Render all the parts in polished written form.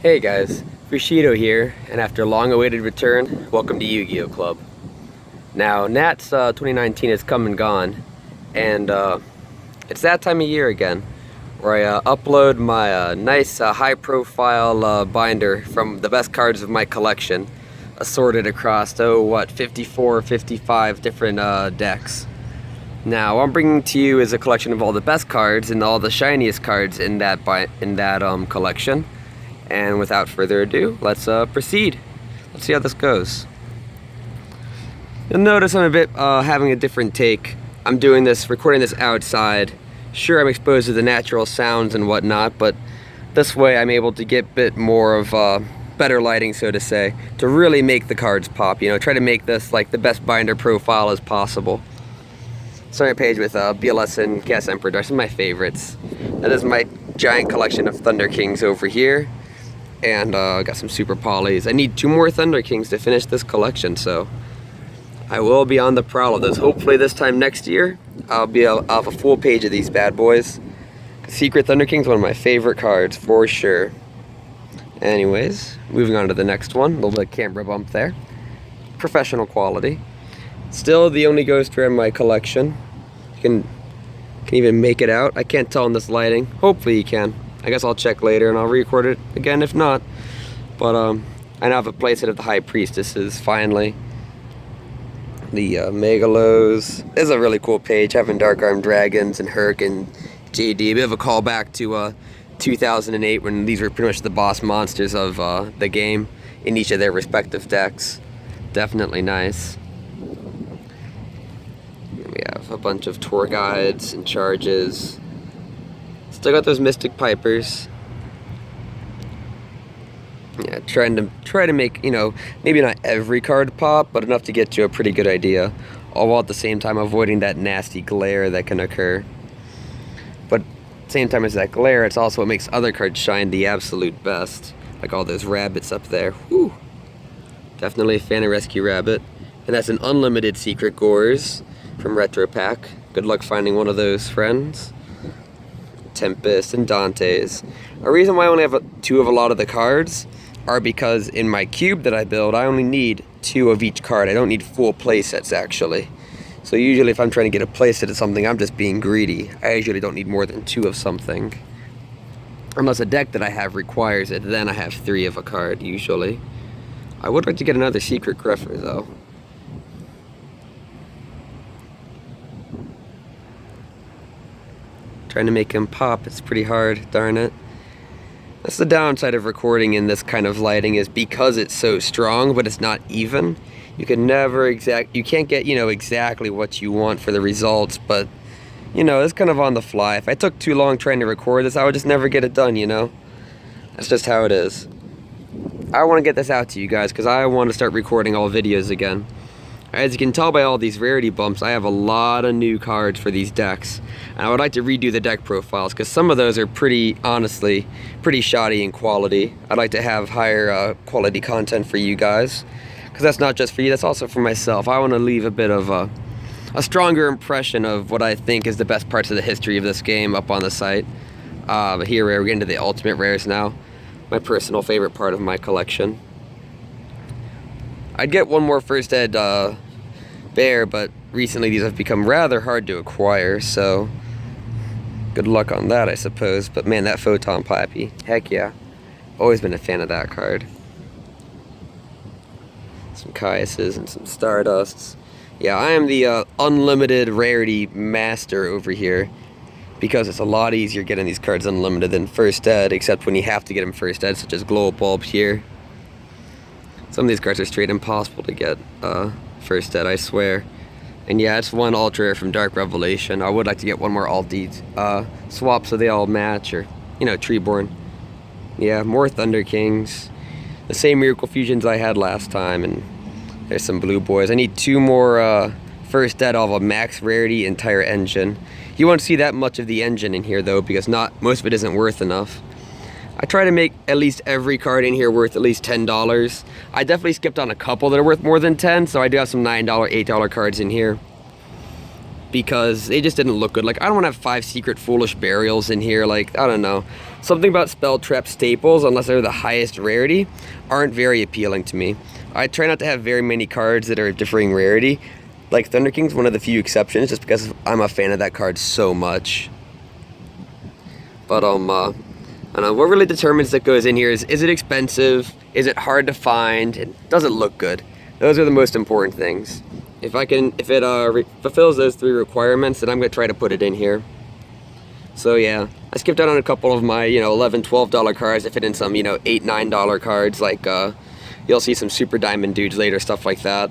Hey guys, Yugioh here, and after a long-awaited return, welcome to Yu-Gi-Oh Club. Now, Nat's 2019 has come and gone, and it's that time of year again, where I upload my nice high-profile binder from the best cards of my collection, assorted across, 54, 55 different decks. Now, what I'm bringing to you is a collection of all the best cards and all the shiniest cards in that collection. And without further ado, let's proceed. Let's see how this goes. You'll notice I'm a bit having a different take. I'm recording this outside. Sure, I'm exposed to the natural sounds and whatnot, but this way I'm able to get a bit more of better lighting, so to say, to really make the cards pop. You know, try to make this like the best binder profile as possible. Starting a page with BLS and Gas Emperor, some of my favorites. That is my giant collection of Thunder Kings over here. And got some Super Polys. I need 2 more Thunder Kings to finish this collection, so I will be on the prowl of those. Hopefully this time next year, I'll have a full page of these bad boys. Secret Thunder King's one of my favorite cards, for sure. Anyways, moving on to the next one. A little bit of camera bump there. Professional quality. Still the only ghost rare in my collection. You can even make it out. I can't tell in this lighting. Hopefully you can. I guess I'll check later and I'll record it again if not. But I now have a playset of the High Priestesses, finally. The Megalos. This is a really cool page, having Dark Armed Dragons and Herc and JD. A bit of a callback to 2008 when these were pretty much the boss monsters of the game in each of their respective decks. Definitely nice. We have a bunch of tour guides and charges. Still got those Mystic Pipers. Yeah, try to make, you know, maybe not every card pop, but enough to get you a pretty good idea, all while at the same time avoiding that nasty glare that can occur. But at the same time as that glare, it's also what makes other cards shine the absolute best, like all those rabbits up there. Whew. Definitely a fan of Rescue Rabbit. And that's an unlimited Secret Gores from Retro Pack. Good luck finding one of those, friends. Tempest and Dante's. A reason why I only have 2 of a lot of the cards are because in my cube that I build, I only need 2 of each card. I don't need full playsets, actually. So usually if I'm trying to get a playset of something, I'm just being greedy. I usually don't need more than 2 of something. Unless a deck that I have requires it, then I have 3 of a card, usually. I would like to get another Secret Greffer, though. Trying to make him pop, it's pretty hard, darn it. That's the downside of recording in this kind of lighting, is because it's so strong, but it's not even. You can never you can't get, you know, exactly what you want for the results, but, you know, it's kind of on the fly. If I took too long trying to record this, I would just never get it done, you know? That's just how it is. I want to get this out to you guys, because I want to start recording all videos again. As you can tell by all these rarity bumps, I have a lot of new cards for these decks. And I would like to redo the deck profiles, because some of those are honestly, pretty shoddy in quality. I'd like to have higher quality content for you guys. Because that's not just for you, that's also for myself. I want to leave a bit of a stronger impression of what I think is the best parts of the history of this game up on the site. But here we're getting to the ultimate rares now. My personal favorite part of my collection. I'd get one more first ed bear, but recently these have become rather hard to acquire, so good luck on that, I suppose. But man, that Photon Pappy, heck yeah. Always been a fan of that card. Some Caiuses and some Stardusts. Yeah, I am the unlimited rarity master over here, because it's a lot easier getting these cards unlimited than first ed, except when you have to get them first ed, such as Glow Bulb here. Some of these cards are straight impossible to get first ed, I swear. And yeah, it's one ultra rare from Dark Revelation. I would like to get one more alt-D swap so they all match, or, you know, Treeborn. Yeah, more Thunder Kings. The same Miracle Fusions I had last time, and there's some blue boys. I need 2 more first ed of a max rarity entire engine. You won't see that much of the engine in here, though, because most of it isn't worth enough. I try to make at least every card in here worth at least $10. I definitely skipped on a couple that are worth more than 10, so I do have some $9, $8 cards in here. because they just didn't look good. Like, I don't want to have 5 secret foolish burials in here. Like, I don't know. something about spell trap staples, unless they're the highest rarity, aren't very appealing to me. I try not to have very many cards that are differing rarity. Like Thunder King's one of the few exceptions, just because I'm a fan of that card so much. But I don't know, what really determines that goes in here is it expensive? Is it hard to find? Does it look good? Those are the most important things. If it fulfills those 3 requirements, then I'm gonna try to put it in here. So yeah, I skipped out on a couple of my, $11, $12 cards. I fit in some, $8, $9 cards, like you'll see some Super Diamond dudes later, stuff like that.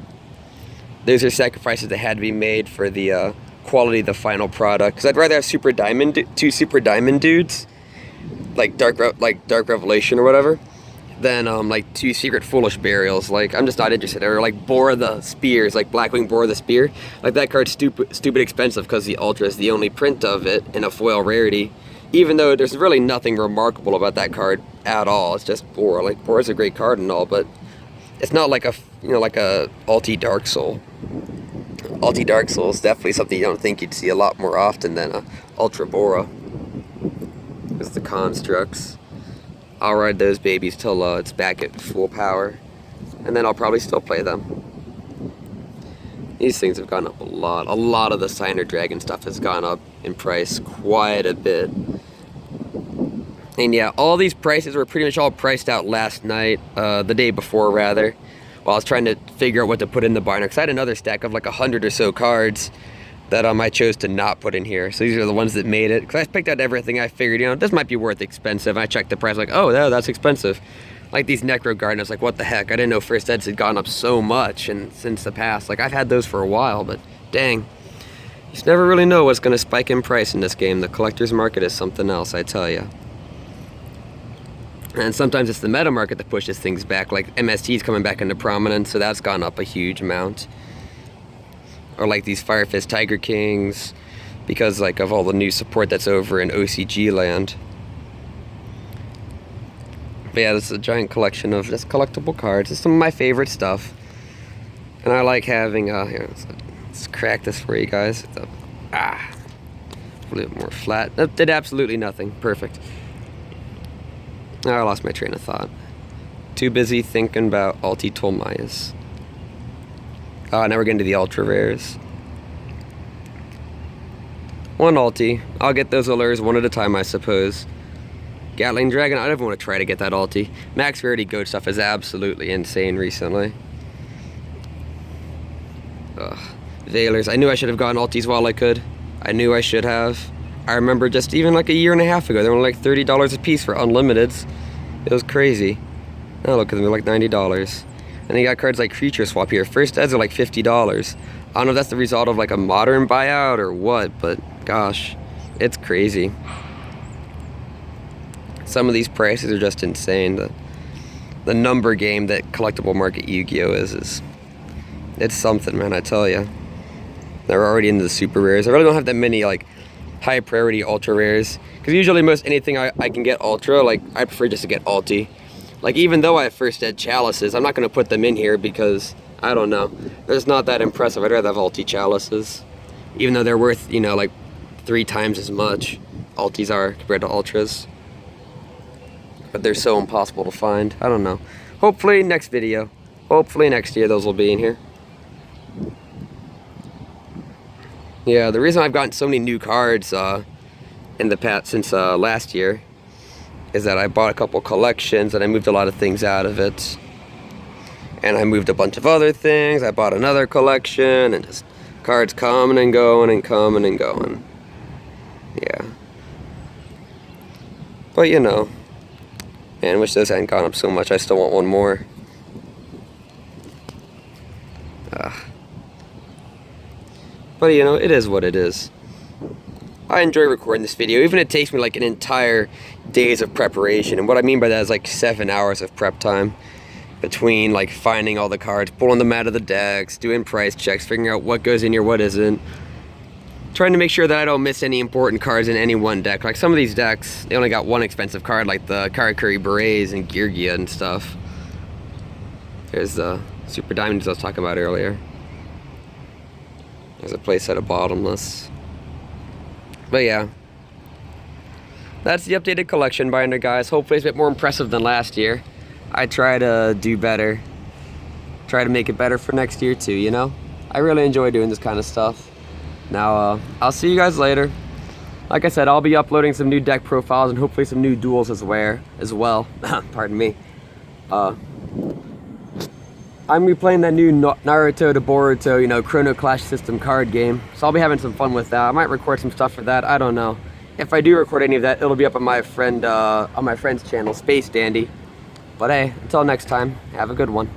Those are sacrifices that had to be made for the quality of the final product. Because I'd rather have two Super Diamond dudes, like Dark Revelation or whatever, than like 2 Secret Foolish Burials. Like, I'm just not interested. Or like Bore the Spears, like Blackwing Bore the Spear. Like, that card's stupid expensive because the Ultra is the only print of it in a foil rarity. Even though there's really nothing remarkable about that card at all. It's just Bore. Like, Bore is a great card and all, but it's not like a Ulti Dark Soul. Ulti Dark Soul is definitely something you don't think you'd see a lot more often than a Ultra Bora. There's the constructs. I'll ride those babies till it's back at full power, and then I'll probably still play them. These things have gone up a lot. A lot of the Signer Dragon stuff has gone up in price quite a bit. And yeah, all these prices were pretty much all priced out last night, the day before rather, while I was trying to figure out what to put in the binder, because I had another stack of like 100 or so cards that I chose to not put in here. So these are the ones that made it, because I picked out everything. I figured, this might be worth expensive. I checked the price, like, oh, yeah, that's expensive. Like these Necro Gardeners, like, what the heck? I didn't know first eds had gone up so much and since the past. Like, I've had those for a while, but dang. You just never really know what's going to spike in price in this game. The collector's market is something else, I tell you. And sometimes it's the meta market that pushes things back, like MST is coming back into prominence, so that's gone up a huge amount. Or like these Fire Fist Tiger Kings, because like of all the new support that's over in OCG land. But yeah, this is a giant collection of just collectible cards. It's some of my favorite stuff. And I like having, here, let's crack this for you guys. A little bit more flat. That did absolutely nothing. Perfect. I lost my train of thought. Too busy thinking about Ulti Tolmayas. Now we're getting to the ultra rares. 1 Ulti. I'll get those allures one at a time, I suppose. Gatling Dragon, I don't even want to try to get that Ulti. Max Rarity Goat stuff is absolutely insane recently. Veilers. I knew I should have gotten Ultis while I could. I knew I should have. I remember just even like a year and a half ago, they were like $30 a piece for unlimiteds. It was crazy. Now look at them, they're like $90. And you got cards like Creature Swap here. First eds are like $50. I don't know if that's the result of like a modern buyout or what, but gosh, it's crazy. Some of these prices are just insane. The number game that collectible market Yu-Gi-Oh is it's something, man, I tell you. They're already into the super rares. I really don't have that many like high priority ultra rares, because usually most anything I can get ultra, like I prefer just to get ulti. Like, even though I have first ed chalices, I'm not going to put them in here because I don't know, they're just not that impressive. I'd rather have ulti chalices, even though they're worth, like 3 times as much ultis are compared to ultras, but they're so impossible to find. I don't know. Hopefully next video, hopefully next year those will be in here. Yeah, the reason I've gotten so many new cards in the past since last year is that I bought a couple collections and I moved a lot of things out of it. And I moved a bunch of other things. I bought another collection, and just cards coming and going and coming and going. Yeah. But man, I wish those hadn't gone up so much. I still want one more. But it is what it is. I enjoy recording this video, even if it takes me like an entire days of preparation. And what I mean by that is like 7 hours of prep time between like finding all the cards, pulling them out of the decks, doing price checks, figuring out what goes in here, what isn't. Trying to make sure that I don't miss any important cards in any one deck. Like some of these decks, they only got one expensive card, like the Karakuri Berets and Yugioh and stuff. There's the Super Diamonds I was talking about earlier. There's a playset of Bottomless. But yeah, that's the updated collection binder, guys. Hopefully it's a bit more impressive than last year. I try to do better. Try to make it better for next year too, you know? I really enjoy doing this kind of stuff. Now, I'll see you guys later. Like I said, I'll be uploading some new deck profiles and hopefully some new duels as well. Pardon me. I'm gonna be playing that new Naruto to Boruto, you know, Chrono Clash system card game. So I'll be having some fun with that. I might record some stuff for that. I don't know. If I do record any of that, it'll be up on my friend's channel, Space Dandy. But hey, until next time, have a good one.